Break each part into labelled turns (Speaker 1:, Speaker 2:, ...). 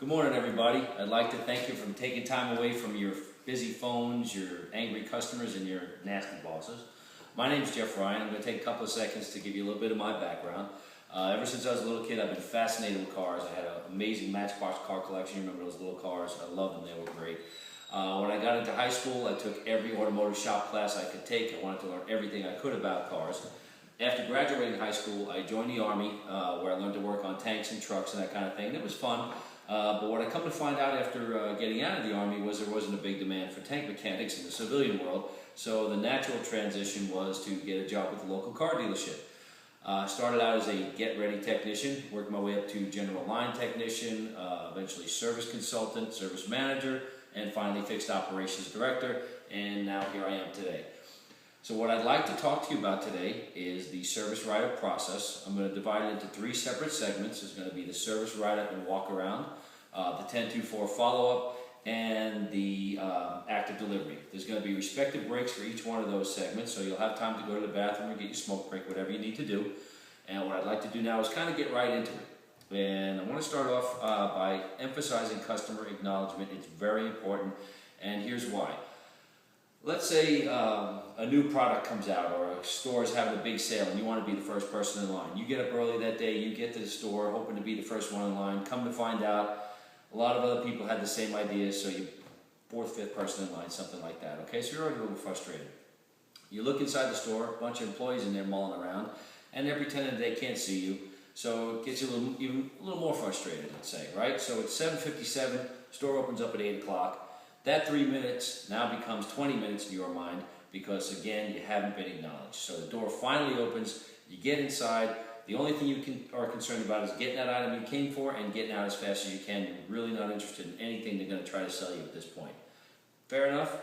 Speaker 1: Good morning, everybody. I'd like to thank you for taking time away from your busy phones, your angry customers, and your nasty bosses. My name is Jeff Ryan. I'm going to take a couple of seconds to give you a little bit of my background. Ever since I was a little kid, I've been fascinated with cars. I had an amazing Matchbox car collection. You remember those little cars? I loved them. They were great. When I got into high school, I took every automotive shop class I could take. I wanted to learn everything I could about cars. After graduating high school, I joined the Army, where I learned to work on tanks and trucks and that kind of thing. And it was fun. But what I come to find out after getting out of the Army was there wasn't a big demand for tank mechanics in the civilian world. So the natural transition was to get a job with a local car dealership. Started out as a get-ready technician, worked my way up to general line technician, eventually service consultant, service manager, and finally fixed operations director, and now here I am today. So what I'd like to talk to you about today is the service write-up process. I'm going to divide it into three separate segments. There's going to be the service write-up and walk-around, the 10-2-4 follow-up, and the active delivery. There's going to be respective breaks for each one of those segments, so you'll have time to go to the bathroom or get your smoke break, whatever you need to do. And what I'd like to do now is kind of get right into it. And I want to start off by emphasizing customer acknowledgement. It's very important, and here's why. Let's say a new product comes out or a store is having a big sale and you want to be the first person in line. You get up early that day, you get to the store hoping to be the first one in line. Come to find out, a lot of other people had the same idea, so you're fourth, fifth person in line, something like that. Okay, so you're already a little frustrated. You look inside the store, a bunch of employees in there mulling around, and they're pretending they can't see you. So it gets you even a little more frustrated, let's say, right? So it's 7:57, store opens up at 8 o'clock. That 3 minutes now becomes 20 minutes in your mind because, again, you haven't been acknowledged. So the door finally opens, you get inside. The only thing you are concerned about is getting that item you came for and getting out as fast as you can. You're really not interested in anything they're going to try to sell you at this point. Fair enough?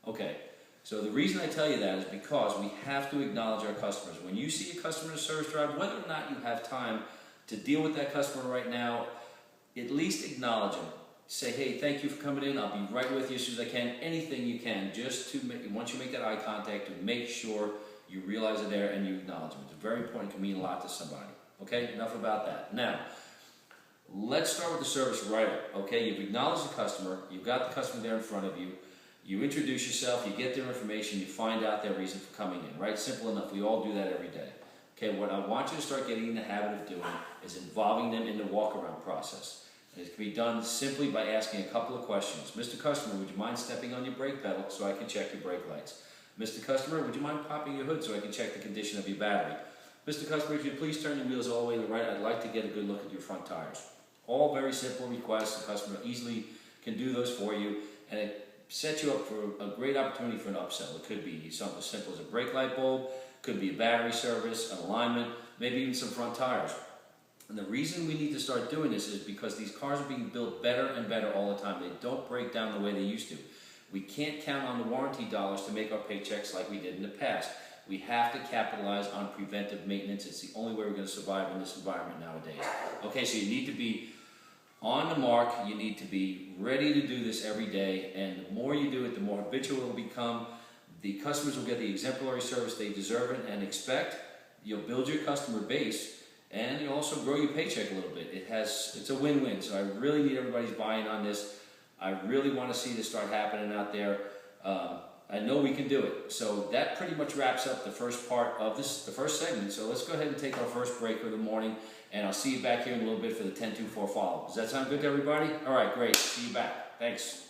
Speaker 1: Okay. So the reason I tell you that is because we have to acknowledge our customers. When you see a customer in a service drive, whether or not you have time to deal with that customer right now, at least acknowledge them. Say, hey, thank you for coming in. I'll be right with you as soon as I can. Anything you can, just to make, once you make that eye contact, to make sure you realize they're there and you acknowledge them. It's very important. It can mean a lot to somebody. Okay, enough about that. Now, let's start with the service write-up. Okay, you've acknowledged the customer. You've got the customer there in front of you. You introduce yourself. You get their information. You find out their reason for coming in. Right? Simple enough. We all do that every day. Okay, what I want you to start getting in the habit of doing is involving them in the walk-around process. And it can be done simply by asking a couple of questions. Mr. Customer, would you mind stepping on your brake pedal so I can check your brake lights? Mr. Customer, would you mind popping your hood so I can check the condition of your battery? Mr. Customer, if you please turn your wheels all the way to the right, I'd like to get a good look at your front tires. All very simple requests. The customer easily can do those for you, and it sets you up for a great opportunity for an upsell. It could be something as simple as a brake light bulb, could be a battery service, an alignment, maybe even some front tires. And the reason we need to start doing this is because these cars are being built better and better all the time. They don't break down the way they used to. We can't count on the warranty dollars to make our paychecks like we did in the past. We have to capitalize on preventive maintenance. It's the only way we're going to survive in this environment nowadays. Okay, so you need to be on the mark. You need to be ready to do this every day. And the more you do it, the more habitual it will become. The customers will get the exemplary service they deserve it and expect. You'll build your customer base. And you also grow your paycheck a little bit. It's a win-win. So I really need everybody's buy-in on this. I really want to see this start happening out there. I know we can do it. So that pretty much wraps up the first part of the first segment. So let's go ahead and take our first break of the morning, and I'll see you back here in a little bit for the 10-2-4 follow-up. Does that sound good to everybody? All right, great. See you back. Thanks.